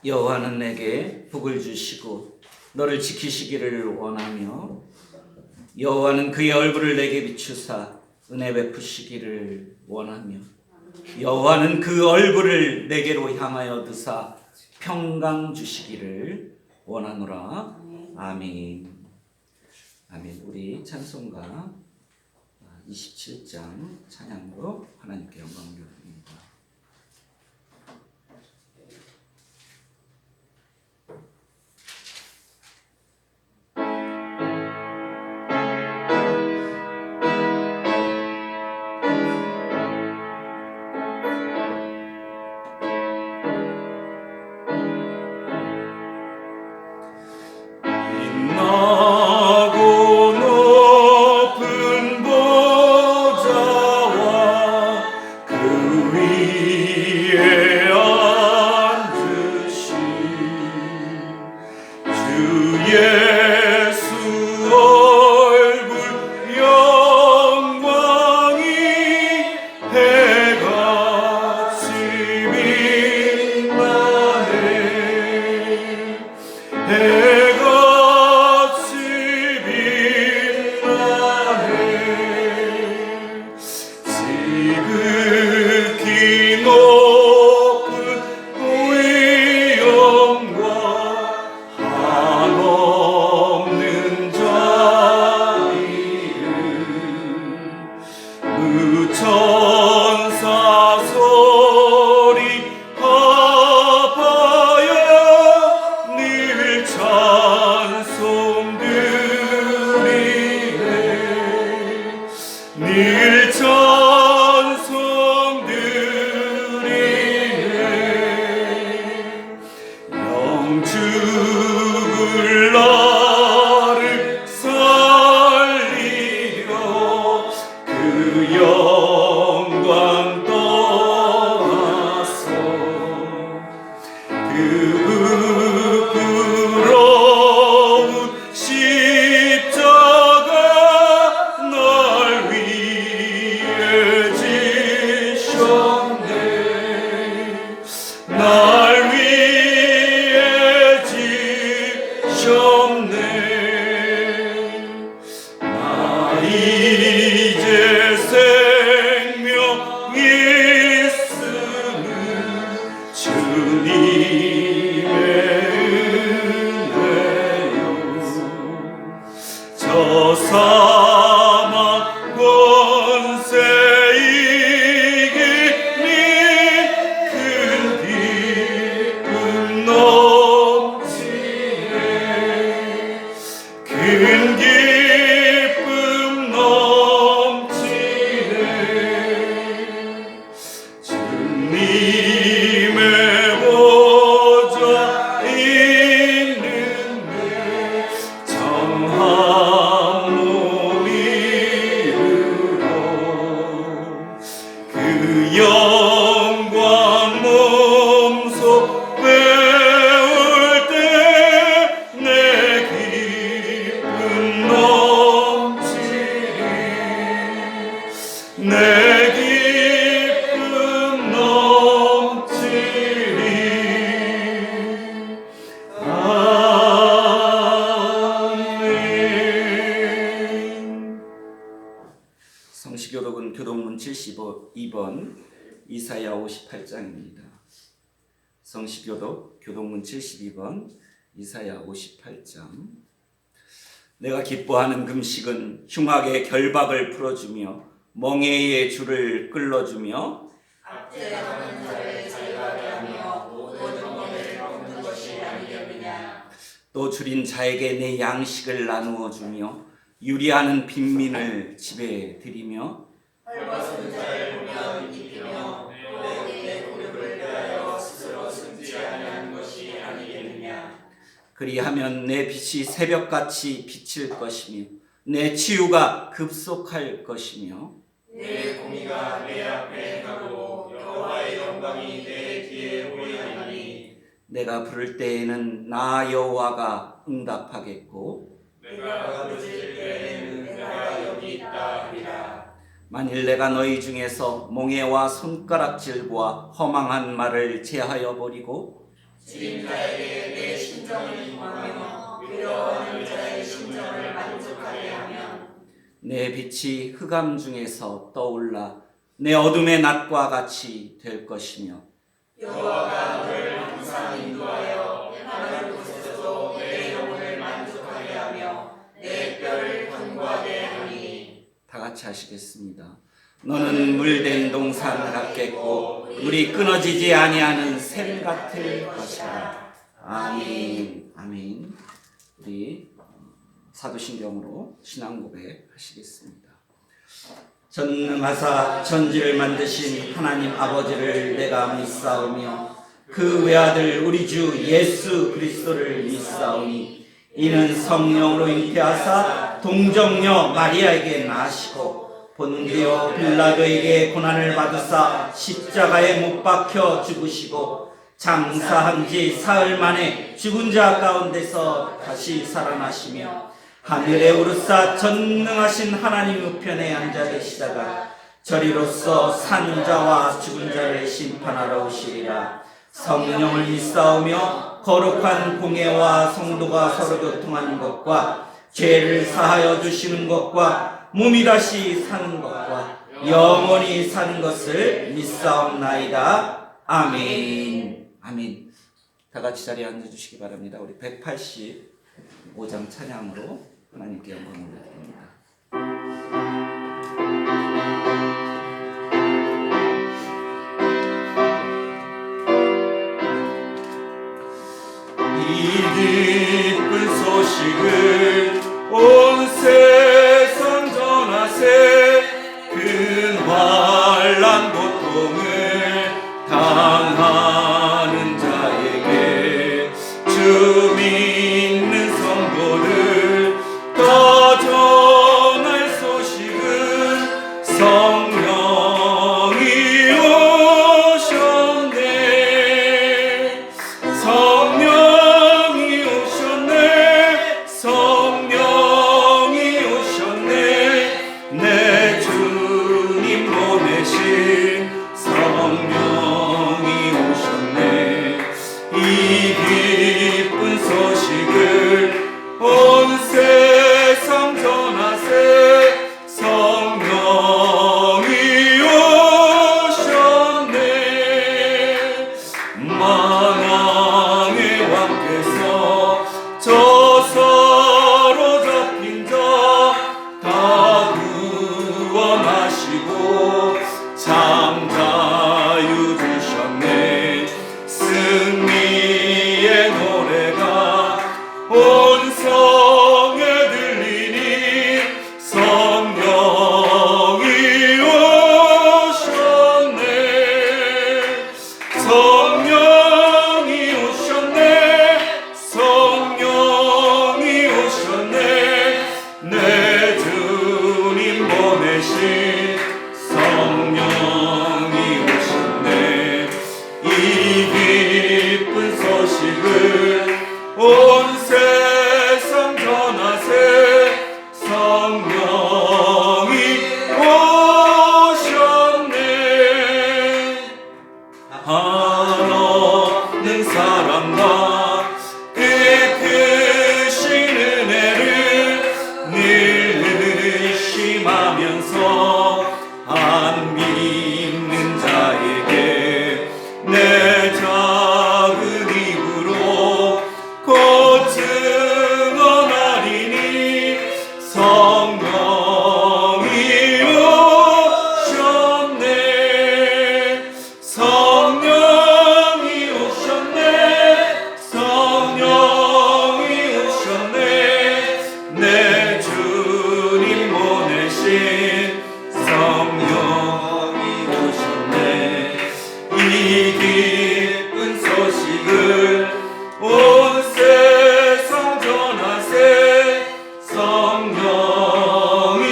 여호와는 내게 복을 주시고 너를 지키시기를 원하며 여호와는 그의 얼굴을 내게 비추사 은혜 베푸시기를 원하며 여호와는 그 얼굴을 내게로 향하여 드사 평강 주시기를 원하노라. 아멘. 아멘. 우리 찬송가 27장 찬양으로 하나님께 영광을 드립니다. 성시교독은 교독문 72번 이사야 58장입니다. 성시교독 교독문 72번 이사야 58장. 내가 기뻐하는 금식은 흉악의 결박을 풀어주며 멍에의 줄을 끌어주며 압제하는 자를 자유하게 하며 모든 멍에를 꺾는 것이 아니겠느냐. 또 줄인 자에게 내 양식을 나누어 주며 유리하는 빈민을 집에 들이며 헐벗은 자를 보면 입히며 또 내 고륙을 위하여 스스로 숨지 아니하는 것이 아니겠느냐. 그리하면 내 빛이 새벽같이 비칠 것이며 내 치유가 급속할 것이며 내 공의가 내 앞에 행하고 여호와의 영광이 내 뒤에 보이나니 내가 부를 때에는 나 여호와가 응답하겠고 내가 부르실 때에는 내가 여기 있다 하리라. 만일 내가 너희 중에서 몽에와 손가락질과 허망한 말을 제하여 버리고 주임자에게 내 심정을 임하며 괴로워하는 자의 심정을 만족하게 하며 내 빛이 흑암 중에서 떠올라 내 어둠의 낮과 같이 될 것이며 여호와가 너를 항상 인도하여 하늘 곳에서도 내 영혼을 만족하게 하며 내 뼈를 견고하게 하니. 다 같이 하시겠습니다. 너는 물된 동산을 갖겠고 물이 끊어지지 아니하는 샘 같을 것이라. 아멘. 아멘. 우리 사도신경으로 신앙 고백 하시겠습니다. 전능하사 천지를 만드신 하나님 아버지를 내가 믿사오며 그 외아들 우리 주 예수 그리스도를 믿사오니 이는 성령으로 잉태하사 동정녀 마리아에게 나시고 본디오 빌라도에게 고난을 받으사 십자가에 못 박혀 죽으시고 장사한 지 사흘 만에 죽은 자 가운데서 다시 살아나시며 하늘에 오르사 전능하신 하나님 우편에 앉아 계시다가 저리로서 산 자와 죽은 자를 심판하러 오시리라. 성령을 믿사오며 거룩한 공예와 성도가 서로 교통하는 것과 죄를 사하여 주시는 것과 몸이 다시 사는 것과 영원히 사는 것을 믿사옵나이다. 아멘. 아멘. 다 같이 자리에 앉아주시기 바랍니다. 우리 185장 찬양으로 하나님께 영광을 올려드립니다. 이 기쁜 소식을 온 세상 전하세. 그 환난 고통을 당하는 자에게 주 믿는 성도들 더 전할 소식은 성령이 오셨네. 성령이 오셨네. 성령이 오셨네. 내 주님 보내신 성령이 오셨네. 이 기쁜 소식을 온 세상 전하세. 성령이 오셨네. 만왕의 왕께서 저 서로 잡힌 자 다 구원하시고 참 자유 주셨네. 승리의 노래가 온 성에 들리니 성령이 오셨네. 성령이 오셨네. 성령이 오셨네. 내 주님 보내신 성령이 오셨네. 이 기쁜 소식을 온 세상 전하세. 성령이 오셨네. 한없는 사랑과 그 크신 은혜를 늘 의심하면서 안 믿는 자에게 내 작은 입으로 곧 증언하리니 성령이 오셨네. 성령이 오셨네. 성령이 오셨네. 내 주님 보내신 성령이 오셨네. 이 기쁜 소식을 온 세상 전하세. 성령이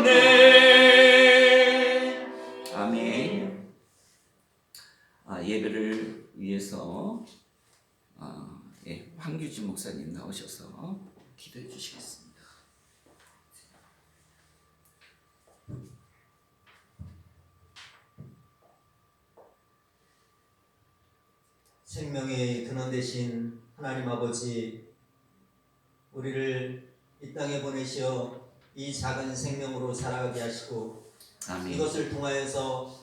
오셨네. 아멘. 예배를 위해서 황규진 목사님 나오셔서 기도해 주시겠습니다. 생명의 근원 되신 하나님 아버지, 우리를 이 땅에 보내시어 이 작은 생명으로 살아가게 하시고 아멘. 이것을 통하여서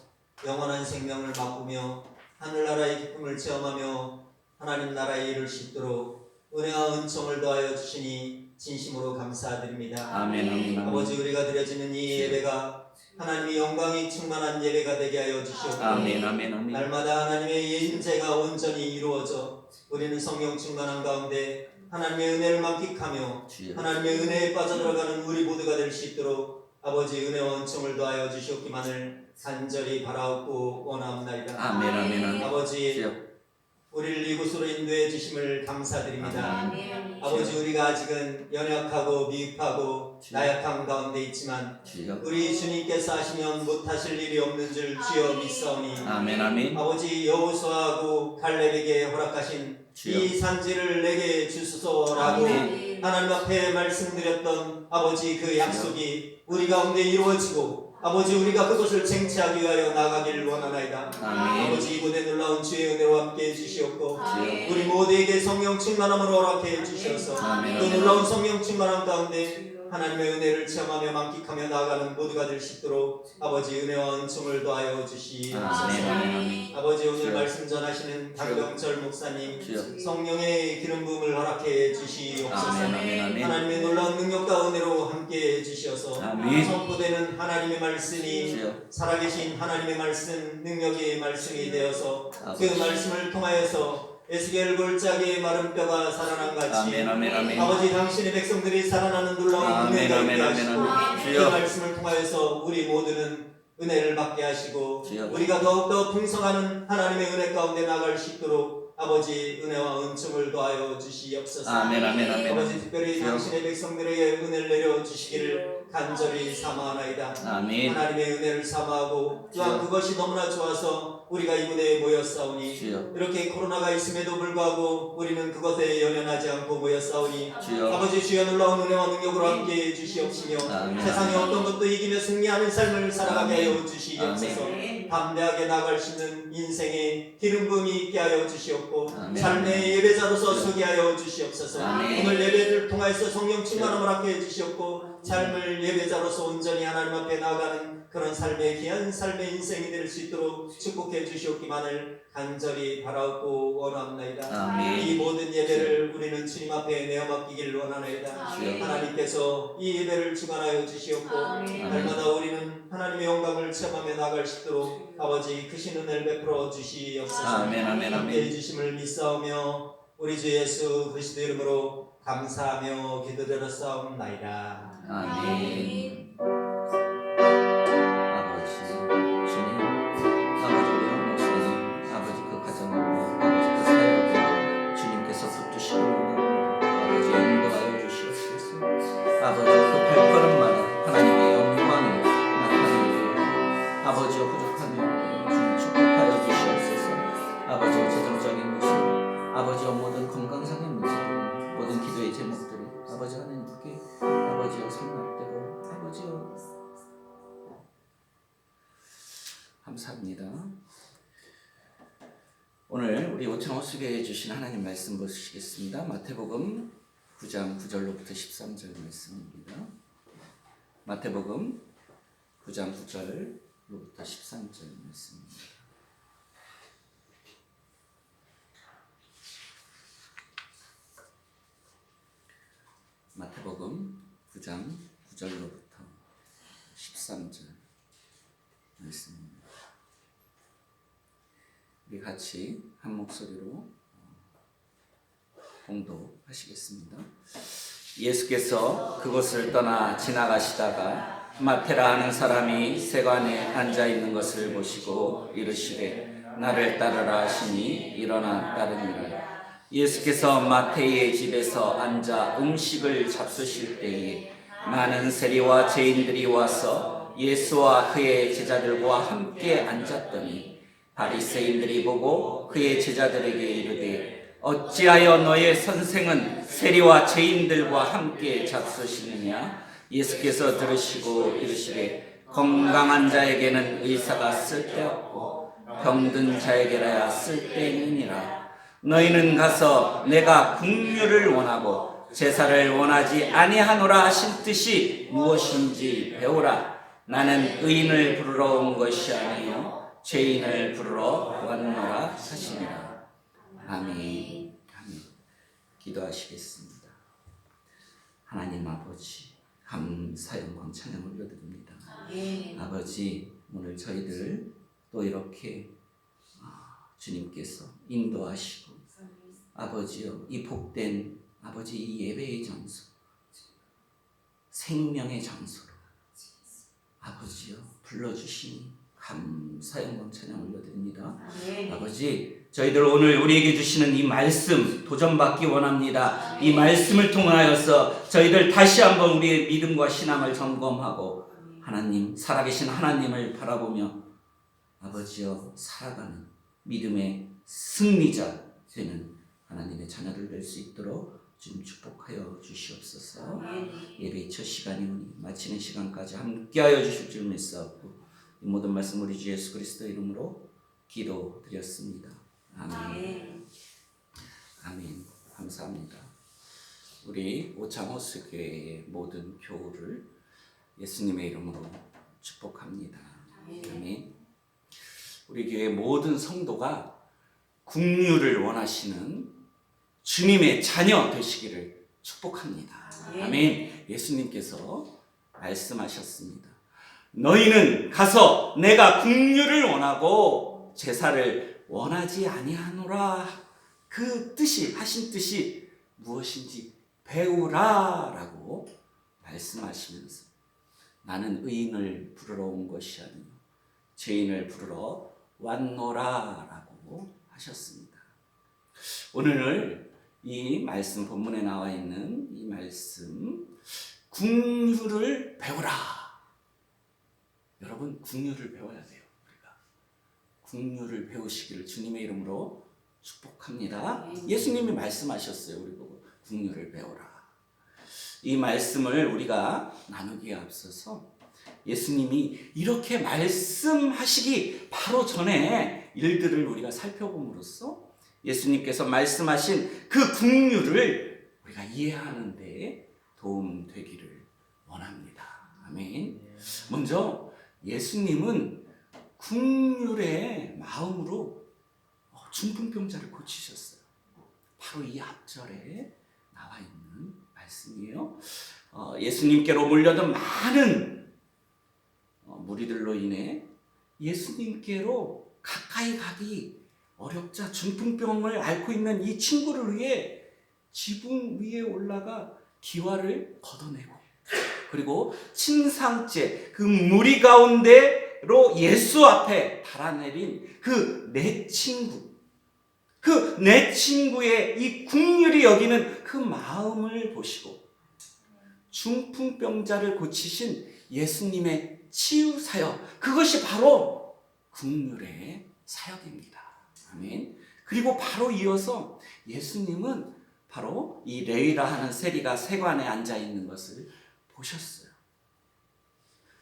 영원한 생명을 맛보며 하늘나라의 기쁨을 체험하며 하나님 나라에 이룰 수 있도록 은혜와 은총을 더하여 주시니 진심으로 감사드립니다. 아멘. 아멘. 아버지, 우리가 드려지는 이 예배가 하나님의 영광이 충만한 예배가 되게 하여 주시옵고 아멘. 아멘. 아멘. 날마다 하나님의 임재가 온전히 이루어져 우리는 성령 충만한 가운데 하나님의 은혜를 만끽하며 주여. 하나님의 은혜에 빠져들어가는 우리 모두가 될 수 있도록 아버지 은혜와 은총을 더하여 주시옵기만을 간절히 바라옵고 원하옵나이다. 아멘. 아멘. 아멘. 아버지, 주여. 우리를 이곳으로 인도해 주심을 감사드립니다. 아멘. 아버지, 우리가 아직은 연약하고 미흡하고 주여. 나약한 가운데 있지만 주여. 우리 주님께서 하시면 못하실 일이 없는 줄 주여 믿사오니 아멘. 아멘. 아버지, 여호수아하고 갈렙에게 허락하신 주여. 이 산지를 내게 주소서라고 아멘. 하나님 앞에 말씀드렸던 아버지 그 약속이 우리 가운데 이루어지고 아버지, 우리가 그것을 쟁취하기 위하여 나가기를 원하나이다. 아멘. 아버지, 이곳에 놀라운 주의 은혜로 함께해 주시옵고 아멘. 우리 모두에게 성령 충만함으로 허락해 주셔서 아멘. 그 놀라운 성령 충만함 가운데 하나님의 은혜를 체험하며 만끽하며 나아가는 모두가 될 수 있도록 아버지 은혜와 은총을 더하여 주시옵소서. 아멘. 아멘. 아멘. 아버지, 오늘 주여. 말씀 전하시는 박병철 목사님 주여. 성령의 기름 부음을 허락해 주시옵소서. 아멘. 아멘. 아멘. 하나님의 놀라운 능력과 은혜로 함께해 주시어서 아멘. 선포되는 하나님의 말씀이 주여. 살아계신 하나님의 말씀, 능력의 말씀이 되어서 그 아버지. 말씀을 통하여서 에스겔 골짜기의 마른 뼈가 살아난 같이 아멘. 아멘. 아멘. 아버지, 당신의 백성들이 살아나는 놀라운 아멘. 은혜가 아멘. 있게 아멘. 하시고 아멘. 그 주여. 말씀을 통하여서 우리 모두는 은혜를 받게 하시고 주여. 우리가 더욱더 풍성하는 하나님의 은혜 가운데 나갈 수 있도록 아버지 은혜와 은총을 더하여 주시옵소서. 아멘. 아멘. 아멘. 아버지, 특별히 주여. 당신의 백성들에게 은혜를 내려 주시기를 간절히 사모하나이다. 아멘. 하나님의 은혜를 사모하고 또한 주여. 그것이 너무나 좋아서 우리가 이 무대에 모였사오니 주여. 이렇게 코로나가 있음에도 불구하고 우리는 그것에 연연하지 않고 모였사오니 주여. 아버지, 주여 놀라운 은혜와 능력으로 함께해 주시옵시며 아멘. 세상의 어떤 것도 이기며 승리하는 삶을 살아가게 아멘. 하여 주시옵소서. 아멘. 담대하게 나갈 수 있는 인생의 기름 부음이 있게 하여 주시옵고 아멘. 삶의 예배자로서 서게 하여 주시옵소서. 아멘. 오늘 예배를 통하여서 성령 충만함을 함께 해주시옵고 삶을 예배자로서 온전히 하나님 앞에 나아가는 그런 삶의 귀한 삶의 인생이 될 수 있도록 축복해 주시옵기만을 간절히 바라옵고 원합나이다. 아멘. 이 모든 예배를 우리는 주님 앞에 내어 맡기기를 원하나이다. 주여. 하나님께서 이 예배를 주관하여 주시옵고 아멘. 날마다 우리는 하나님의 영광을 체험하며 나갈 수 있도록 아버지 크신 은혜를 베풀어 주시옵소서. 아멘. 아멘. 함께해 아멘. 주심을 믿사오며 우리 주 예수 그리스도 이름으로 감사하며 기도드렸사옵나이다. 아멘. 아버지, 주님, 아버지 우리 목사님, 아버지 그 가정으로, 아버지 그 사역으로 주님께서 붙드시고 아버지 인도하여 주시옵소서. 아버지 그 발걸음마다 하나님의 영광을 나타내고 아버지의 부족하며 주님 축복하여 주시옵소서. 아버지의 재정적인 것을 아버지의 모든 건강상의 문제들 모든 기도의 제목들이 아버지 하나님께 아버지여 성납되고 아버지여 감사합니다. 오늘 우리 오창호수교에 주신 하나님 말씀 보시겠습니다. 마태복음 9장 9절로부터 13절 말씀입니다. 마태복음 9장 9절로부터 13절 말씀입니다. 마태복음 9장 9절로부터 13절 말씀입니다. 우리 같이 한 목소리로 봉독하시겠습니다. 예수께서 그곳을 떠나 지나가시다가 마테라 하는 사람이 세관에 앉아 있는 것을 보시고 이르시되 나를 따르라 하시니 일어나 따르니라. 예수께서 마태의 집에서 앉아 음식을 잡수실 때에 많은 세리와 죄인들이 와서 예수와 그의 제자들과 함께 앉았더니 바리새인들이 보고 그의 제자들에게 이르되 어찌하여 너의 선생은 세리와 죄인들과 함께 잡수시느냐? 예수께서 들으시고 이르시되 건강한 자에게는 의사가 쓸데없고 병든 자에게라야 쓸데있느니라. 너희는 가서 내가 긍휼을 원하고 제사를 원하지 아니하노라 하신 뜻이 무엇인지 배우라. 나는 의인을 부르러 온 것이 아니요 죄인을 부르러 왔노라 하시니라. 아멘. 아멘. 기도하시겠습니다. 하나님 아버지, 감사 영광 찬양 올려드립니다. 아버지, 오늘 저희들 또 이렇게 주님께서 인도하시고 아버지요, 이 복된 아버지 이 예배의 장소, 생명의 장소로 아버지요 불러주시니 감사 영광 찬양 올려드립니다. 아버지, 저희들 오늘 우리에게 주시는 이 말씀 도전받기 원합니다. 이 말씀을 통하여서 저희들 다시 한번 우리의 믿음과 신앙을 점검하고 하나님, 살아계신 하나님을 바라보며 아버지여 살아가는 믿음의 승리자 되는 하나님의 자녀들 될 수 있도록 주님 축복하여 주시옵소서. 예배의 첫 시간이오니 마치는 시간까지 함께하여 주실 줄 믿사옵고 이 모든 말씀 우리 주 예수 그리스도 이름으로 기도드렸습니다. 아멘. 아멘. 감사합니다. 우리 오창호수교회의 모든 교우를 예수님의 이름으로 축복합니다. 아멘. 우리 교회 모든 성도가 긍휼을 원하시는 주님의 자녀 되시기를 축복합니다. 아멘. 예수님께서 말씀하셨습니다. 너희는 가서 내가 긍휼을 원하고 제사를 원하지 아니하노라. 그 뜻이, 하신 뜻이 무엇인지 배우라라고 말씀하시면서 나는 의인을 부르러 온 것이 아니요 죄인을 부르러 왔노라라고 하셨습니다. 오늘 이 말씀 본문에 나와 있는 이 말씀 긍휼을 배우라. 여러분 긍휼을 배워야 돼요. 우리가 긍휼을 배우시기를 주님의 이름으로 축복합니다. 예수님이 말씀하셨어요. 우리 보고 긍휼을 배우라. 이 말씀을 우리가 나누기에 앞서서 예수님이 이렇게 말씀하시기 바로 전에 일들을 우리가 살펴봄으로써 예수님께서 말씀하신 그 긍휼을 우리가 이해하는 데 도움 되기를 원합니다. 아멘. 먼저 예수님은 긍휼의 마음으로 중풍병자를 고치셨어요. 바로 이 앞절에 나와 있는 말씀이에요. 예수님께로 몰려든 많은 무리들로 인해 예수님께로 가까이 가기 어렵자 중풍병을 앓고 있는 이 친구를 위해 지붕 위에 올라가 기와를 걷어내고 그리고 침상째 그 무리 가운데로 예수 앞에 달아내린 그 내 친구, 그 내 친구의 이 긍휼히 여기는 그 마음을 보시고 중풍병자를 고치신 예수님의 치유 사역, 그것이 바로 긍휼의 사역입니다. 아멘. 그리고 바로 이어서 예수님은 바로 이 레위라 하는 세리가 세관에 앉아 있는 것을 보셨어요.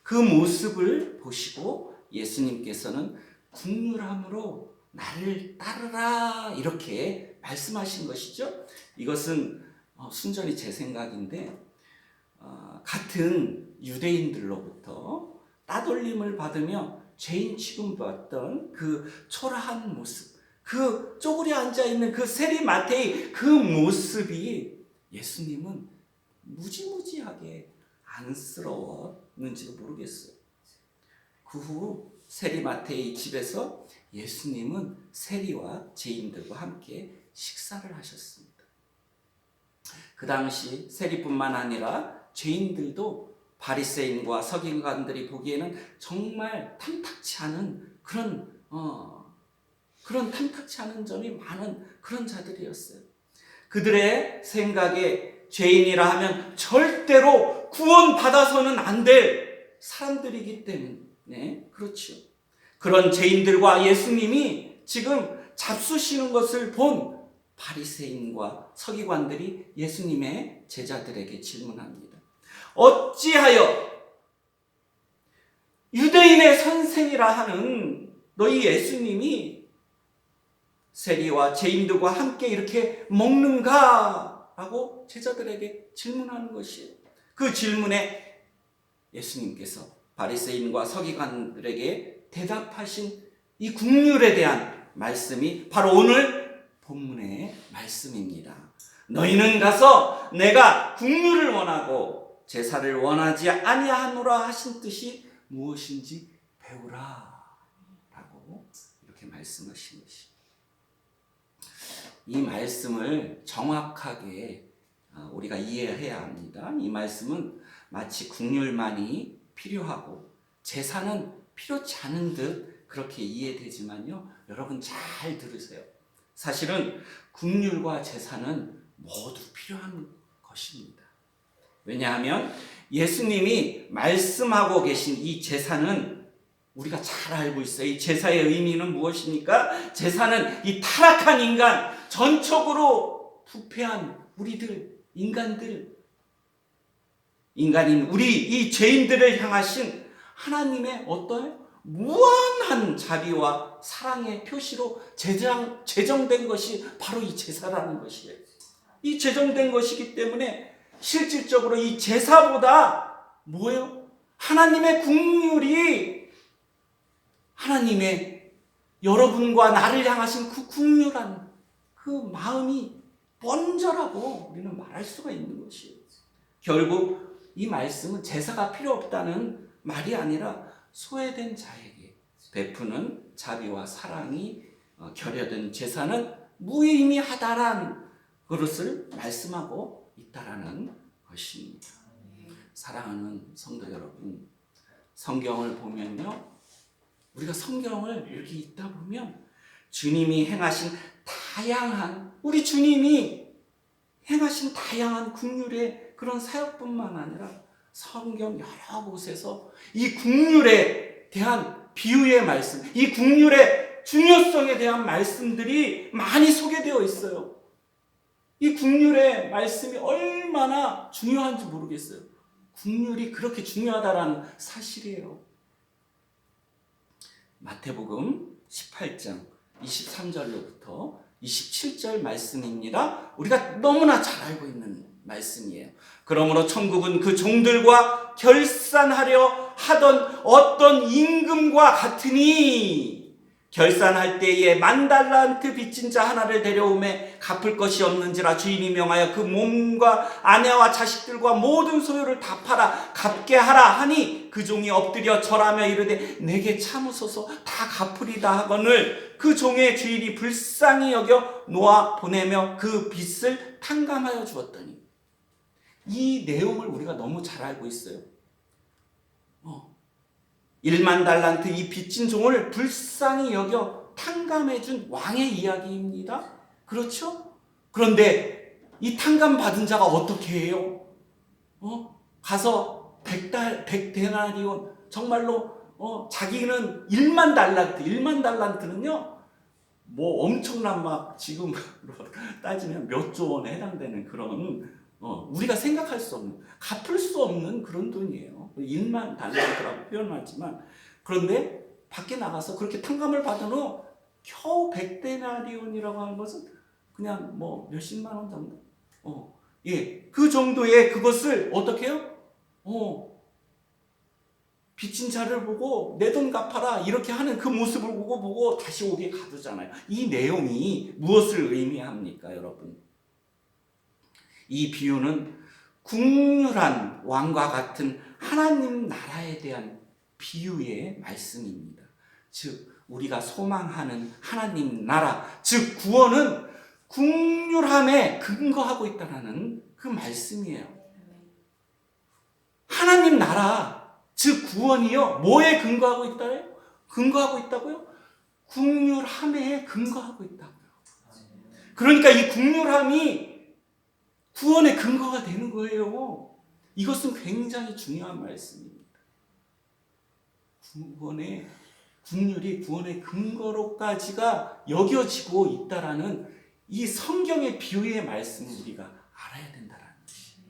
그 모습을 보시고 예수님께서는 긍휼함으로 나를 따르라 이렇게 말씀하신 것이죠. 이것은 순전히 제 생각인데 같은 유대인들로부터 따돌림을 받으며 죄인 취급받던 그 초라한 모습, 그 쪼그려 앉아있는 그 세리마태의 그 모습이 예수님은 무지무지하게 안쓰러웠는지도 모르겠어요. 그 후 세리마태의 집에서 예수님은 세리와 죄인들과 함께 식사를 하셨습니다. 그 당시 세리뿐만 아니라 죄인들도 바리새인과 서기관들이 보기에는 정말 탐탁치 않은 그런 탐탁치 않은 점이 많은 그런 자들이었어요. 그들의 생각에 죄인이라 하면 절대로 구원받아서는 안 될 사람들이기 때문에 그렇죠. 그런 죄인들과 예수님이 지금 잡수시는 것을 본 바리새인과 서기관들이 예수님의 제자들에게 질문합니다. 어찌하여 유대인의 선생이라 하는 너희 예수님이 세리와 죄인들과 함께 이렇게 먹는가? 라고 제자들에게 질문하는 것이에요. 그 질문에 예수님께서 바리새인과 서기관들에게 대답하신 이 국률에 대한 말씀이 바로 오늘 본문의 말씀입니다. 너희는 가서 내가 국률을 원하고 제사를 원하지 아니하노라 하신 뜻이 무엇인지 배우라 라고 이렇게 말씀하신 것이. 이 말씀을 정확하게 우리가 이해해야 합니다. 이 말씀은 마치 국률만이 필요하고 제사는 필요치 않은 듯 그렇게 이해되지만요, 여러분 잘 들으세요. 사실은 국률과 제사는 모두 필요한 것입니다. 왜냐하면 예수님이 말씀하고 계신 이 제사는 우리가 잘 알고 있어요. 이 제사의 의미는 무엇입니까? 제사는 이 타락한 인간, 전적으로 부패한 우리들, 인간인 우리 이 죄인들을 향하신 하나님의 어떤 무한한 자비와 사랑의 표시로 제정된 것이 바로 이 제사라는 것이에요. 이 제정된 것이기 때문에 실질적으로 이 제사보다 뭐예요? 하나님의 국률이, 하나님의 여러분과 나를 향하신 그 국률한 그 마음이 먼저라고 우리는 말할 수가 있는 것이에요. 결국 이 말씀은 제사가 필요 없다는 말이 아니라 소외된 자에게 베푸는 자비와 사랑이 결여된 제사는 무의미하다라는 그것을 말씀하고 있다라는 것입니다. 사랑하는 성도 여러분, 성경을 보면요, 우리가 성경을 이렇게 읽다 보면 주님이 행하신 다양한, 우리 주님이 행하신 다양한 국률의 그런 사역뿐만 아니라 성경 여러 곳에서 이 국률에 대한 비유의 말씀, 이 국률의 중요성에 대한 말씀들이 많이 소개되어 있어요. 이 국률의 말씀이 얼마나 중요한지 모르겠어요. 국률이 그렇게 중요하다라는 사실이에요. 마태복음 18장 23절로부터 27절 말씀입니다. 우리가 너무나 잘 알고 있는 말씀이에요. 그러므로 천국은 그 종들과 결산하려 하던 어떤 임금과 같으니 결산할 때에 10,000달란트 빚진 자 하나를 데려오매 갚을 것이 없는지라 주인이 명하여 그 몸과 아내와 자식들과 모든 소유를 다 팔아 갚게 하라 하니 그 종이 엎드려 절하며 이르되 내게 참으소서 다 갚으리다 하거늘 그 종의 주인이 불쌍히 여겨 놓아 보내며 그 빚을 탕감하여 주었더니. 이 내용을 우리가 너무 잘 알고 있어요. 10,000달란트 이 빚진 종을 불쌍히 여겨 탕감해 준 왕의 이야기입니다. 그렇죠? 그런데 이 탕감 받은 자가 어떻게 해요? 가서 100데나리온, 정말로 자기는 10,000달란트는요, 뭐 엄청난 막 지금으로 따지면 몇 조 원에 해당되는 그런 우리가 생각할 수 없는, 갚을 수 없는 그런 돈이에요. 10,000달란트라고 표현하지만, 그런데 밖에 나가서 그렇게 탕감을 받은 후 겨우 100데나리온이라고 하는 것은 그냥 뭐 몇십만 원 정도? 그 정도의 그것을 어떻게 해요? 빚진 자를 보고 내 돈 갚아라 이렇게 하는 그 모습을 보고 다시 오게 가두잖아요. 이 내용이 무엇을 의미합니까, 여러분? 이 비유는 국률한 왕과 같은 하나님 나라에 대한 비유의 말씀입니다. 즉 우리가 소망하는 하나님 나라, 즉 구원은 국률함에 근거하고 있다는 그 말씀이에요. 하나님 나라, 즉 구원이요, 뭐에 근거하고 있다요? 근거하고 있다고요? 국률함에 근거하고 있다고요. 그러니까 이 국률함이 구원의 근거가 되는 거예요. 이것은 굉장히 중요한 말씀입니다. 국률이 구원의 근거로까지가 여겨지고 있다라는 이 성경의 비유의 말씀을 우리가 알아야 된다라는 것이에요.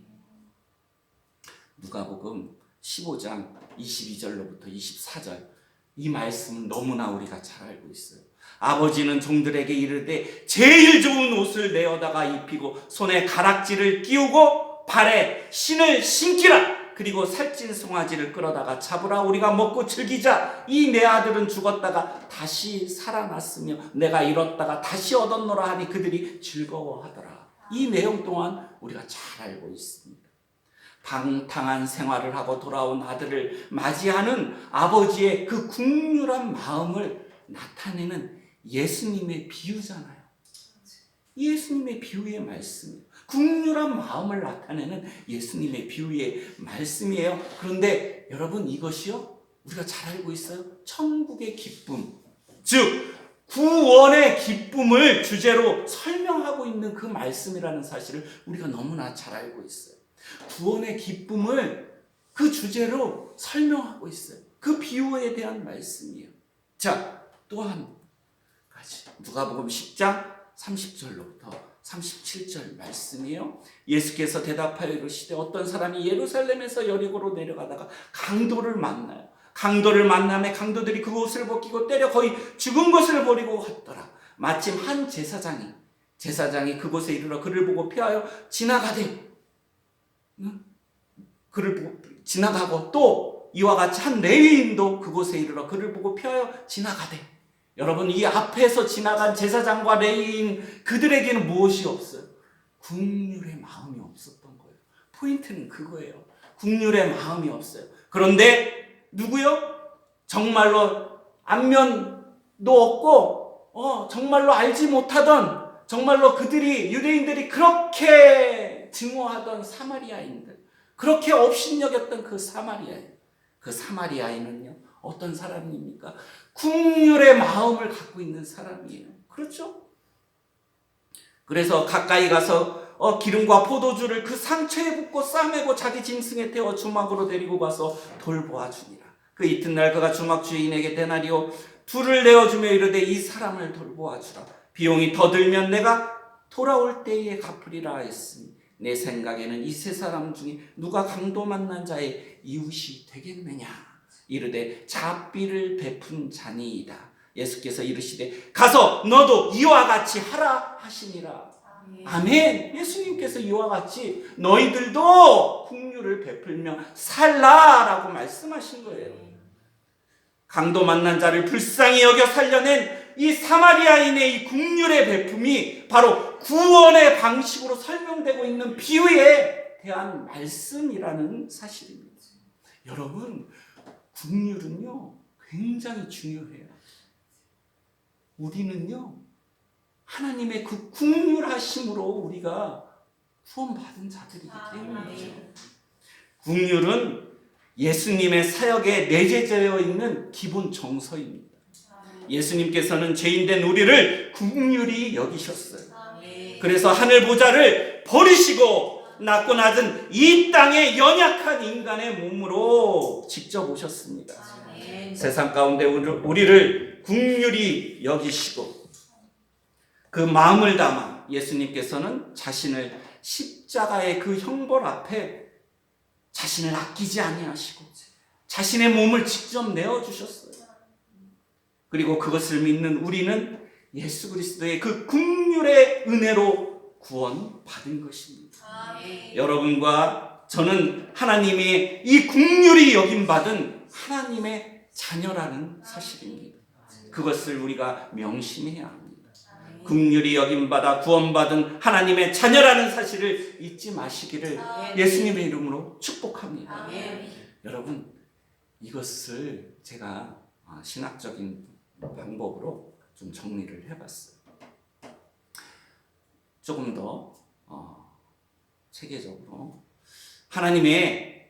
누가복음 15장 22절로부터 24절, 이 말씀은 너무나 우리가 잘 알고 있어요. 아버지는 종들에게 이르되 제일 좋은 옷을 내어다가 입히고 손에 가락지를 끼우고 발에 신을 신기라. 그리고 살찐 송아지를 끌어다가 잡으라. 우리가 먹고 즐기자. 이 내 아들은 죽었다가 다시 살아났으며 내가 잃었다가 다시 얻었노라 하니 그들이 즐거워하더라. 이 내용 또한 우리가 잘 알고 있습니다. 방탕한 생활을 하고 돌아온 아들을 맞이하는 아버지의 그 국률한 마음을 나타내는 예수님의 비유잖아요. 예수님의 비유의 말씀이에요. 국률한 마음을 나타내는 예수님의 비유의 말씀이에요. 그런데 여러분, 이것이요, 우리가 잘 알고 있어요. 천국의 기쁨, 즉 구원의 기쁨을 주제로 설명하고 있는 그 말씀이라는 사실을 우리가 너무나 잘 알고 있어요. 구원의 기쁨을 그 주제로 설명하고 있어요. 그 비유에 대한 말씀이에요. 자, 또 한 가지, 누가복음 10장 30절로부터 37절 말씀이에요. 예수께서 대답하여 이르시되 어떤 사람이 예루살렘에서 여리고로 내려가다가 강도를 만나요. 강도를 만남에 강도들이 그 옷을 벗기고 때려 거의 죽은 것을 버리고 갔더라. 마침 한 제사장이 그곳에 이르러 그를 보고 피하여 지나가되, 그를 보고 지나가고 또 이와 같이 한 레위인도 그곳에 이르러 그를 보고 피하여 지나가되, 여러분, 이 앞에서 지나간 제사장과 레위인 그들에게는 무엇이 없어요? 국률의 마음이 없었던 거예요. 포인트는 그거예요. 국률의 마음이 없어요. 그런데 누구요? 정말로 안면도 없고 정말로 알지 못하던, 정말로 유대인들이 그렇게 증오하던 사마리아인들, 그렇게 업신여겼던 그 사마리아인은요, 어떤 사람입니까? 국률의 마음을 갖고 있는 사람이에요. 그렇죠? 그래서 가까이 가서 기름과 포도주를 그 상처에 붓고 싸매고 자기 짐승에 태워 주막으로 데리고 가서 돌보아 주니라. 그 이튿날 그가 주막 주인에게 데나리오 둘을 내어주며 이르되 이 사람을 돌보아 주라. 비용이 더 들면 내가 돌아올 때에 갚으리라 했으니 내 생각에는 이 세 사람 중에 누가 강도 만난 자의 이웃이 되겠느냐. 이르되 잣비를 베푼 자니이다. 예수께서 이르시되 가서 너도 이와 같이 하라 하시니라. 아멘. 예수님께서 이와 같이 너희들도 국률을 베풀며 살라라고 말씀하신 거예요. 강도 만난 자를 불쌍히 여겨 살려낸 이 사마리아인의 이 국률의 베품이 바로 구원의 방식으로 설명되고 있는 비유에 대한 말씀이라는 사실입니다. 여러분, 국률은요 굉장히 중요해요. 우리는요 하나님의 그 국률하심으로 우리가 구원받은 자들이기 때문이죠. 국률은 예수님의 사역에 내재되어 있는 기본 정서입니다. 예수님께서는 죄인된 우리를 국률이 여기셨어요. 그래서 하늘 보좌를 버리시고 낮고 낮은 이 땅의 연약한 인간의 몸으로 직접 오셨습니다. 세상 가운데 우리를 국률이 여기시고 그 마음을 담아 예수님께서는 자신을 십자가의 그 형벌 앞에 자신을 아끼지 아니하시고 자신의 몸을 직접 내어주셨어요. 그리고 그것을 믿는 우리는 예수 그리스도의 그 국률의 은혜로 구원받은 것입니다. 여러분과 저는 하나님의 이 국률이 여김받은 하나님의 자녀라는 사실입니다. 그것을 우리가 명심해야 합니다. 국률이 여김받아 구원받은 하나님의 자녀라는 사실을 잊지 마시기를 예수님의 이름으로 축복합니다. 여러분, 이것을 제가 신학적인 방법으로 좀 정리를 해봤어요. 조금 더 체계적으로 하나님의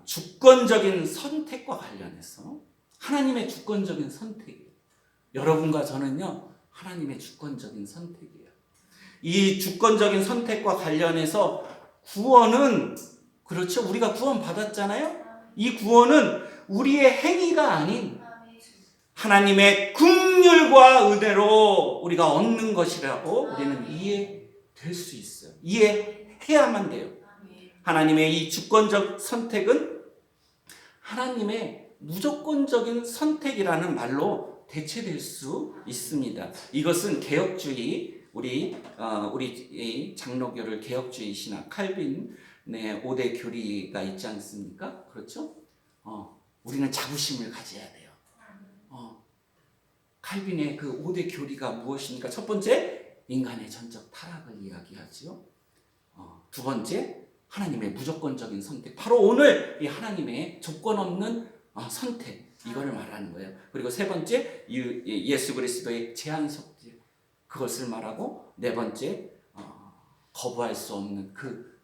주권적인 선택과 관련해서, 하나님의 주권적인 선택이에요. 여러분과 저는요 하나님의 주권적인 선택이에요. 이 주권적인 선택과 관련해서 구원은, 그렇죠, 우리가 구원 받았잖아요. 이 구원은 우리의 행위가 아닌 하나님의 긍휼과 은혜로 우리가 얻는 것이라고 우리는 이해될 수 있어요. 이해해야만 돼요. 하나님의 이 주권적 선택은 하나님의 무조건적인 선택이라는 말로 대체될 수 있습니다. 이것은 개혁주의, 우리 이 장로교를 개혁주의 신학 칼빈의 5대 교리가 있지 않습니까? 그렇죠? 우리는 자부심을 가져야 돼요. 칼빈의 그 5대 교리가 무엇입니까? 첫 번째, 인간의 전적 타락을 이야기하죠. 두 번째, 하나님의 무조건적인 선택. 바로 오늘 이 하나님의 조건 없는 선택, 이거를 말하는 거예요. 그리고 세 번째, 예수 그리스도의 제한 속죄, 그것을 말하고, 네 번째, 거부할 수 없는 그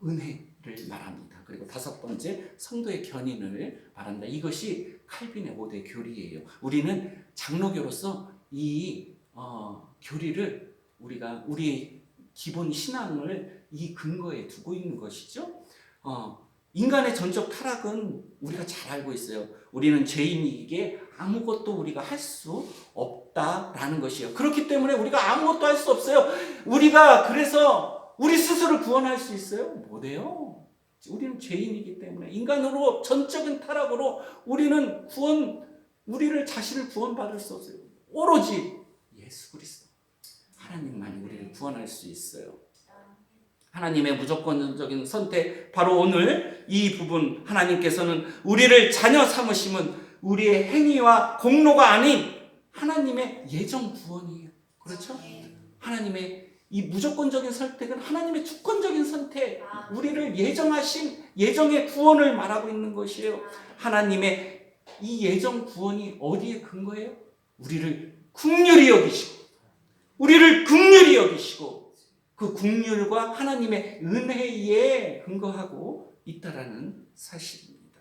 은혜를 말합니다. 그리고 다섯 번째, 성도의 견인을 말한다. 이것이 칼빈의 5대 교리예요. 우리는 장로교로서 이 교리를 우리가 우리의 기본 신앙을 이 근거에 두고 있는 것이죠. 인간의 전적 타락은 우리가 잘 알고 있어요. 우리는 죄인이기에 아무것도 우리가 할 수 없다라는 것이에요. 그렇기 때문에 우리가 아무것도 할 수 없어요. 우리가 그래서 우리 스스로 구원할 수 있어요? 못해요. 우리는 죄인이기 때문에 인간으로 전적인 타락으로 우리를 자신을 구원받을 수 없어요. 오로지 예수 그리스도 하나님만이 우리를 구원할 수 있어요. 하나님의 무조건적인 선택, 바로 오늘 이 부분, 하나님께서는 우리를 자녀 삼으심은 우리의 행위와 공로가 아닌 하나님의 예정 구원이에요. 그렇죠? 하나님의 이 무조건적인 선택은 하나님의 주권적인 선택, 우리를 예정하신 예정의 구원을 말하고 있는 것이에요. 하나님의 이 예정 구원이 어디에 근거해요? 우리를 긍휼히 여기시고, 우리를 긍휼히 여기시고, 그 긍휼과 하나님의 은혜에 근거하고 있다라는 사실입니다.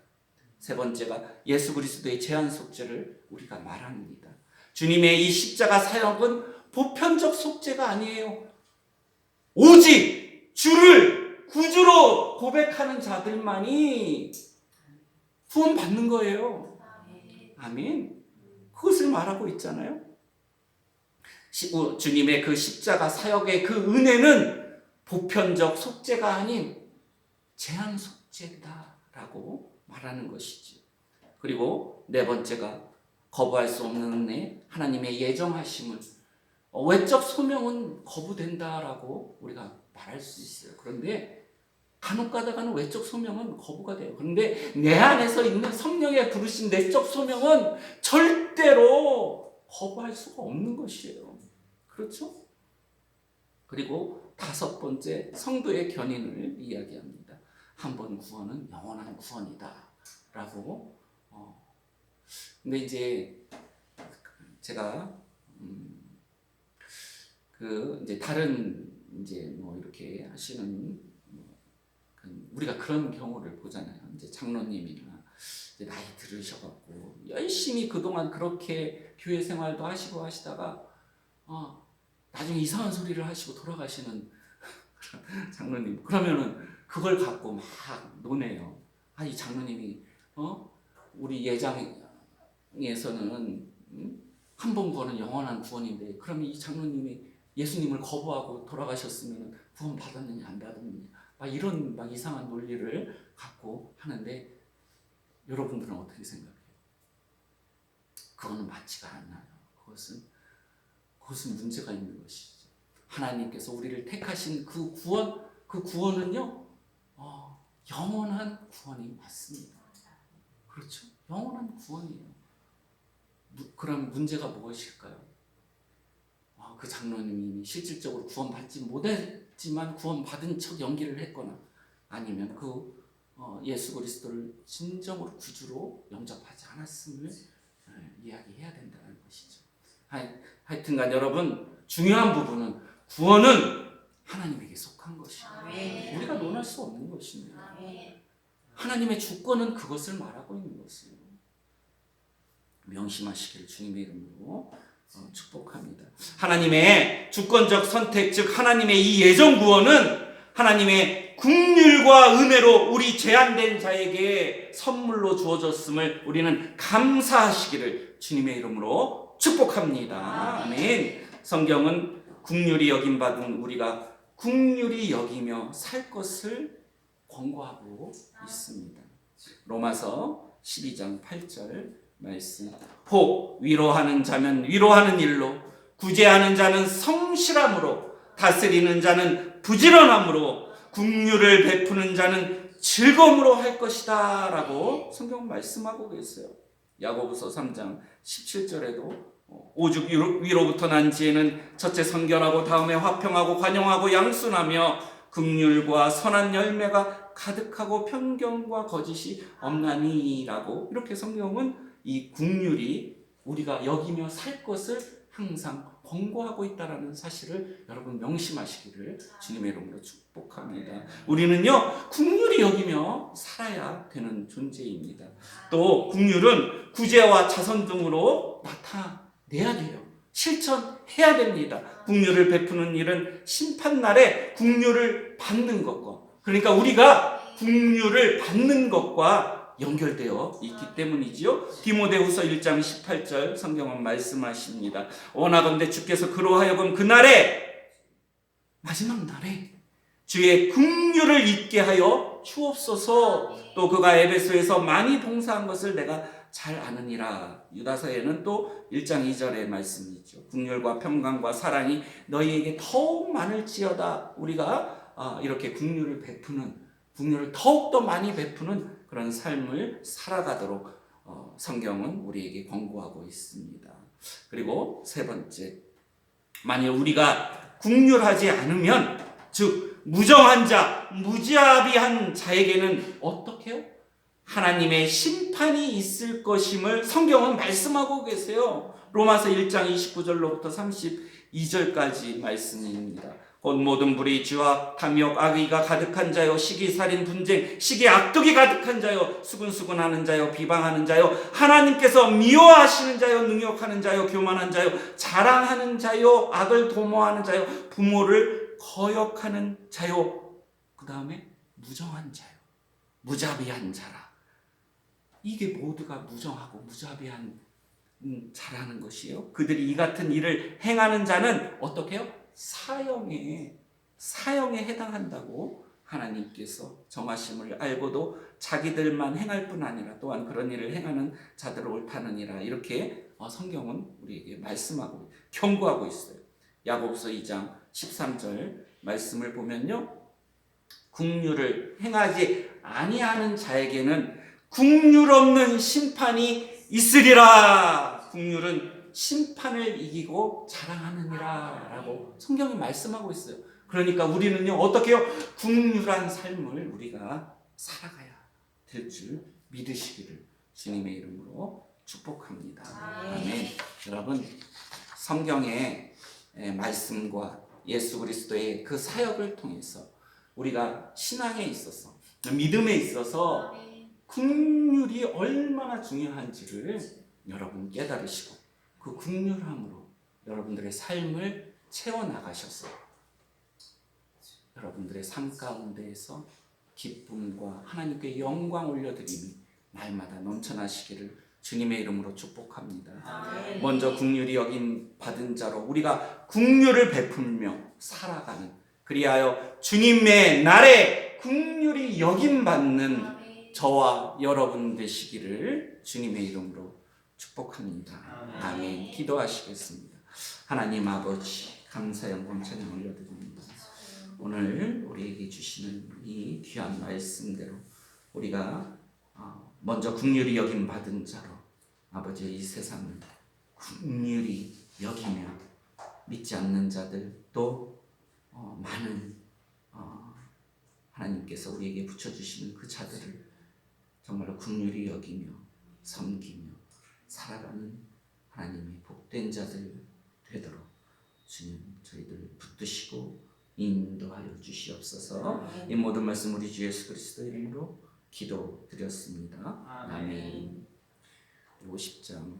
세 번째가 예수 그리스도의 제한 속죄를 우리가 말합니다. 주님의 이 십자가 사역은 보편적 속죄가 아니에요. 오직 주를 구주로 고백하는 자들만이 구원받는 거예요. 아멘. 그것을 말하고 있잖아요. 주님의 그 십자가 사역의 그 은혜는 보편적 속죄가 아닌 제한 속죄다라고 말하는 것이지. 그리고 네 번째가 거부할 수 없는 은혜, 하나님의 예정하심을, 외적 소명은 거부된다라고 우리가 말할 수 있어요. 그런데 간혹 가다가는 외적 소명은 거부가 돼요. 그런데 내 안에서 있는 성령의 부르신 내적 소명은 절대로 거부할 수가 없는 것이에요. 그렇죠? 그리고 다섯 번째, 성도의 견인을 이야기합니다. 한 번 구원은 영원한 구원이다 라고. 근데 이제 제가 이제 다른 이제 뭐 이렇게 하시는, 우리가 그런 경우를 보잖아요. 이제 장로님이나 이제 나이 들으셔갖고 열심히 그동안 그렇게 교회 생활도 하시고 하시다가 나중에 이상한 소리를 하시고 돌아가시는 장로님, 그러면은 그걸 갖고 막 논해요. 이 장로님이 우리 예장에서는 한 번 구원은 영원한 구원인데, 그럼 이 장로님이 예수님을 거부하고 돌아가셨으면 구원 받았느냐 안 받았느냐, 이런 이상한 논리를 갖고 하는데, 여러분들은 어떻게 생각해요? 그거는 맞지가 않나요? 그것은 문제가 있는 것이죠. 하나님께서 우리를 택하신 그 구원은요, 영원한 구원이 맞습니다. 그렇죠? 영원한 구원이에요. 그럼 문제가 무엇일까요? 그 장로님이 실질적으로 구원받지 못했지만 구원받은 척 연기를 했거나, 아니면 예수 그리스도를 진정으로 구주로 영접하지 않았음을 이야기해야 된다는 것이죠. 하여튼간 여러분, 중요한 부분은 구원은 하나님에게 속한 것이에요. 우리가 논할 수 없는 것입니다. 하나님의 주권은 그것을 말하고 있는 것이에요. 명심하시기를 주님의 이름으로 축복합니다. 하나님의 주권적 선택, 즉 하나님의 이 예정 구원은 하나님의 긍휼과 은혜로 우리 제한된 자에게 선물로 주어졌음을 우리는 감사하시기를 주님의 이름으로 축복합니다. 아멘. 성경은 긍휼히 여김받은 우리가 긍휼히 여기며 살 것을 권고하고 있습니다. 로마서 12장 8절 말씀. 혹 위로하는 자면 위로하는 일로, 구제하는 자는 성실함으로, 다스리는 자는 부지런함으로, 긍휼을 베푸는 자는 즐거움으로 할 것이다 라고 성경 말씀하고 계세요. 야고보서 3장 17절에도 오죽 위로부터 난 지혜는 첫째 선결하고 다음에 화평하고 관용하고 양순하며 긍휼과 선한 열매가 가득하고 편견과 거짓이 없나니 라고, 이렇게 성경은 이 긍휼이 우리가 여기며 살 것을 항상 권고하고 있다는 사실을 여러분 명심하시기를 주님의 이름으로 축복합니다. 우리는요 긍휼히 여기며 살아야 되는 존재입니다. 또 긍휼은 구제와 자선 등으로 나타내야 돼요. 실천해야 됩니다. 긍휼을 베푸는 일은 심판날에 긍휼을 받는 것과, 그러니까 우리가 긍휼을 받는 것과 연결되어 있기 때문이지요. 디모데후서 1장 18절 성경은 말씀하십니다. 원하건대 주께서 그로 하여금 그날에, 마지막 날에 주의 긍휼을 잊게 하여 주옵소서. 또 그가 에베소에서 많이 봉사한 것을 내가 잘 아느니라. 유다서에는 또 1장 2절의 말씀이 있죠. 긍휼과 평강과 사랑이 너희에게 더욱 많을지어다. 우리가 이렇게 긍휼을 베푸는, 긍휼을 더욱더 많이 베푸는 그런 삶을 살아가도록 성경은 우리에게 권고하고 있습니다. 그리고 세 번째, 만일 우리가 긍휼하지 않으면, 즉 무정한 자, 무자비한 자에게는 어떻게 해요? 하나님의 심판이 있을 것임을 성경은 말씀하고 계세요. 로마서 1장 29절로부터 32절까지 말씀입니다. 곧 모든 불의, 죄악, 탐욕, 악의가 가득한 자요, 시기, 살인, 분쟁, 시기, 악독이 가득한 자요, 수근수근하는 자요, 비방하는 자요, 하나님께서 미워하시는 자요, 능욕하는 자요, 교만한 자요, 자랑하는 자요, 악을 도모하는 자요, 부모를 거역하는 자요, 그 다음에 무정한 자요, 무자비한 자라. 이게 모두가 무정하고 무자비한 자라는 것이에요. 그들이 이 같은 일을 행하는 자는 어떻게 해요? 사형에 해당한다고 하나님께서 정하심을 알고도 자기들만 행할 뿐 아니라 또한 그런 일을 행하는 자들을 옳다느니라. 이렇게 성경은 우리에게 말씀하고 경고하고 있어요. 야고보서 2장 13절 말씀을 보면요, 긍휼을 행하지 아니하는 자에게는 긍휼 없는 심판이 있으리라. 긍휼은 심판을 이기고 자랑하느니라 라고 성경이 말씀하고 있어요. 그러니까 우리는요 어떻게 해요? 긍휼한 삶을 우리가 살아가야 될 줄 믿으시기를 주님의 이름으로 축복합니다. 아멘. 여러분, 성경의 말씀과 예수 그리스도의 그 사역을 통해서 우리가 신앙에 있어서, 믿음에 있어서 긍휼이 얼마나 중요한지를 여러분 깨달으시고 그 긍휼함으로 여러분들의 삶을 채워나가셔서 여러분들의 삶 가운데에서 기쁨과 하나님께 영광 올려드림이 날마다 넘쳐나시기를 주님의 이름으로 축복합니다. 먼저 긍휼히 여김 받은 자로 우리가 긍휼을 베풀며 살아가는, 그리하여 주님의 날에 긍휼히 여김 받는 저와 여러분 되시기를 주님의 이름으로 축복합니다. 아멘. 기도하시겠습니다. 하나님 아버지, 감사 영광 찬양 올려드립니다. 오늘 우리에게 주시는 이 귀한 말씀대로 우리가 먼저 긍휼히 여김 받은 자로 아버지의 이 세상을 긍휼히 여기며 믿지 않는 자들, 또 많은 하나님께서 우리에게 붙여주시는 그 자들을 정말로 긍휼히 여기며 섬기며 살아가는 하나님의 복된 자들 되도록 주님 저희들 붙드시고 인도하여 주시옵소서. 이 모든 말씀 우리 주 예수 그리스도 이름으로 기도드렸습니다. 아멘. 50장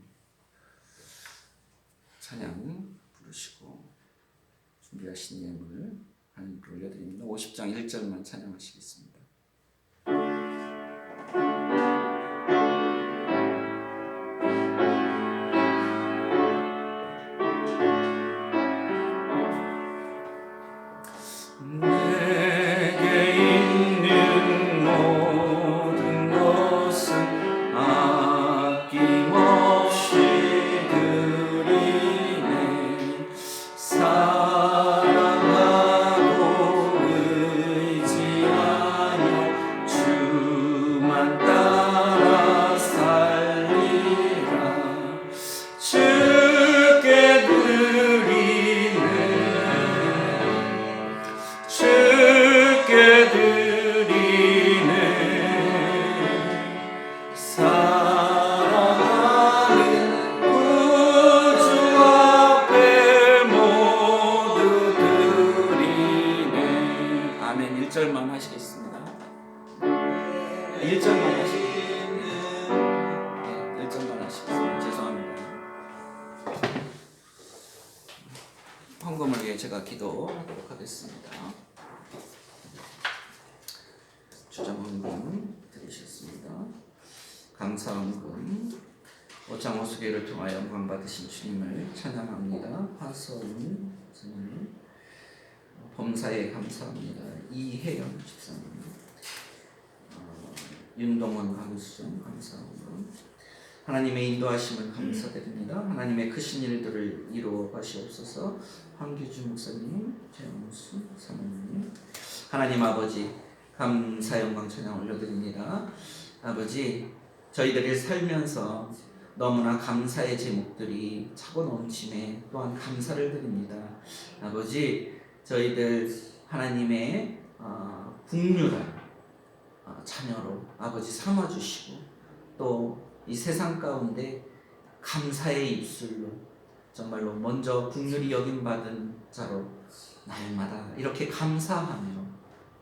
찬양 부르시고 준비하신 예물 하나님께 올려드립니다. 50장 1절만 찬양하시겠습니다. 내게 있는 모든 것은 헌금을 위해 제가 기도하도록 하겠습니다. 주점 헌금 드리셨습니다. 감사 헌금 오장 오수계를 통하여 영광 받으신 주님을 찬양합니다. 화선 선생님, 범사에 감사합니다. 이혜영 집사님, 윤동원 강수정 감사합니다. 하나님의 인도하심을 감사드립니다. 하나님의 크신 일들을 이루어 가시옵소서. 황규준 목사님, 최영수 사모님, 하나님 아버지 감사 영광 찬양 올려드립니다. 아버지, 저희들이 살면서 너무나 감사의 제목들이 차고 넘침에 또한 감사를 드립니다. 아버지, 저희들 하나님의 국률한 자녀로 아버지 삼아주시고 또 이 세상 가운데 감사의 입술로 정말로 먼저 국률이 여김받은 자로 날마다 이렇게 감사하며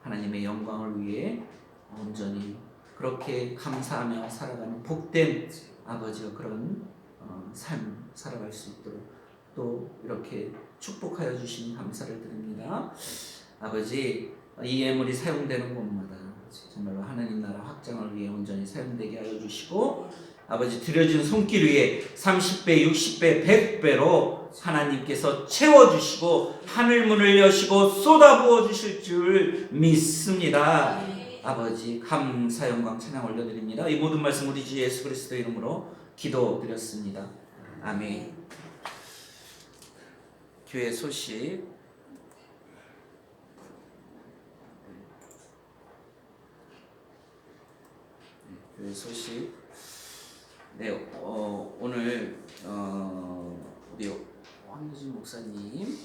하나님의 영광을 위해 온전히 그렇게 감사하며 살아가는 복된 아버지와 그런 삶 살아갈 수 있도록 또 이렇게 축복하여 주신 감사를 드립니다. 아버지, 이 예물이 사용되는 곳마다 정말로 하나님 나라 확장을 위해 온전히 사용되게 하여 주시고 아버지, 드려진 손길 위에 30배, 60배, 100배로 하나님께서 채워주시고 하늘문을 여시고 쏟아부어 주실 줄 믿습니다. 아버지, 감사 영광 찬양 올려드립니다. 이 모든 말씀 우리 주 예수 그리스도 이름으로 기도드렸습니다. 아멘. 교회 소식. 교회 소식. 네, 오늘 우리 황규진 목사님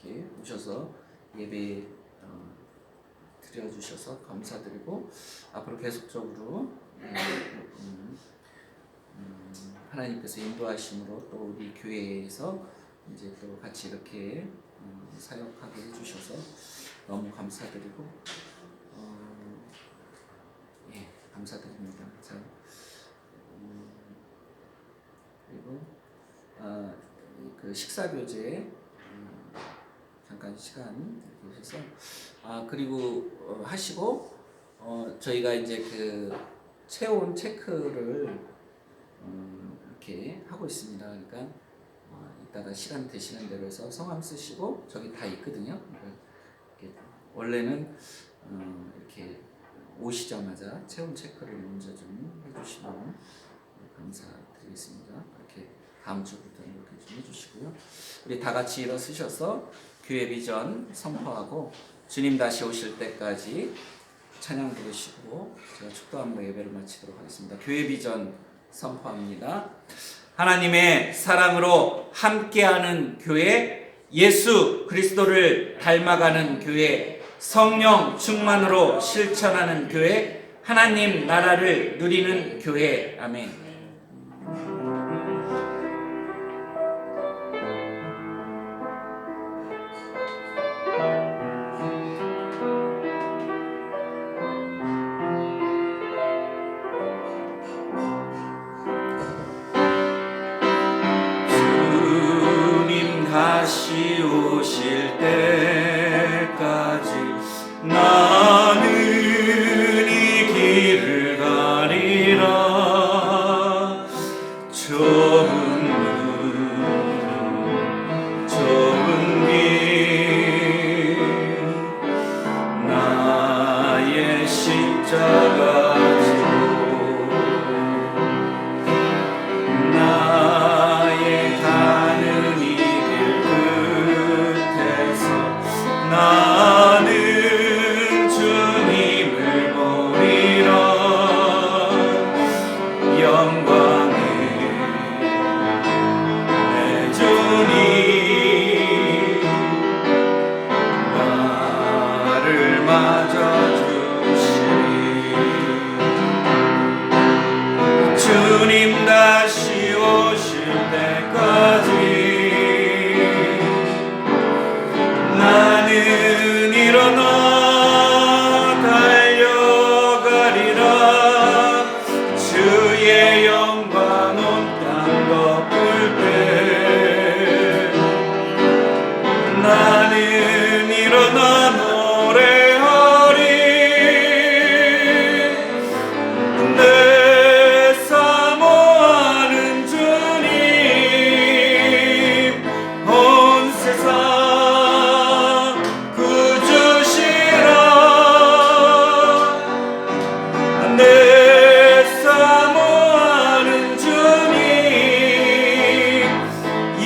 이렇게 오셔서 예배 드려주셔서 감사드리고 앞으로 계속적으로 하나님께서 인도하심으로 또 우리 교회에서 이제 또 같이 이렇게 사역하게 해주셔서 너무 감사드리고 예, 감사드립니다. 자, 그리고 그 식사 교제 잠깐 시간 주셔서 그리고 하시고 저희가 이제 그 체온 체크를 이렇게 하고 있습니다. 그러니까 이따가 시간 되시는 대로 해서 성함 쓰시고 저기 다 있거든요. 그러니까 이렇게 원래는 이렇게 오시자마자 체온 체크를 먼저 좀 해주시면 감사드리겠습니다. 이렇게 다음 주부터 이렇게 좀 해주시고요. 우리 다 같이 일어서셔서 교회 비전 선포하고 주님 다시 오실 때까지 찬양 부르시고 제가 축도함으로 예배를 마치도록 하겠습니다. 교회 비전 선포합니다. 하나님의 사랑으로 함께하는 교회, 예수 그리스도를 닮아가는 교회, 성령 충만으로 실천하는 교회, 하나님 나라를 누리는 교회. 아멘. 다시 오실 때까지 나는 이 길을 가리라. 좁은 길 나의 십자가 나의 가는 이 길 끝에서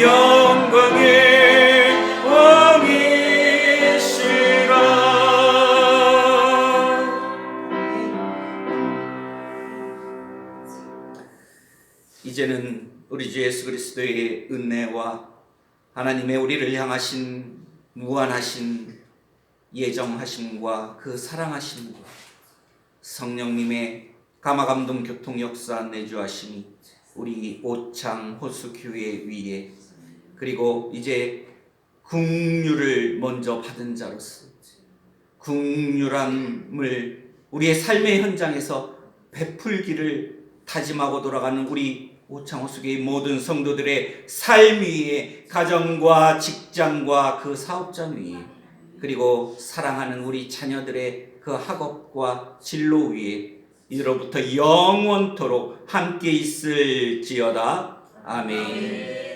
영광의 왕이시라. 이제는 우리 주 예수 그리스도의 은혜와 하나님의 우리를 향하신 무한하신 예정하심과 그 사랑하심과 성령님의 감화감동 교통 역사 내주하심이 우리 오창 호수교회 위에, 그리고 이제 긍휼을 먼저 받은 자로서 긍휼함을 우리의 삶의 현장에서 베풀기를 다짐하고 돌아가는 우리 오창 호수교회 모든 성도들의 삶 위에, 가정과 직장과 그 사업장 위에, 그리고 사랑하는 우리 자녀들의 그 학업과 진로 위에 이로부터 영원토록 함께 있을지어다. 아멘.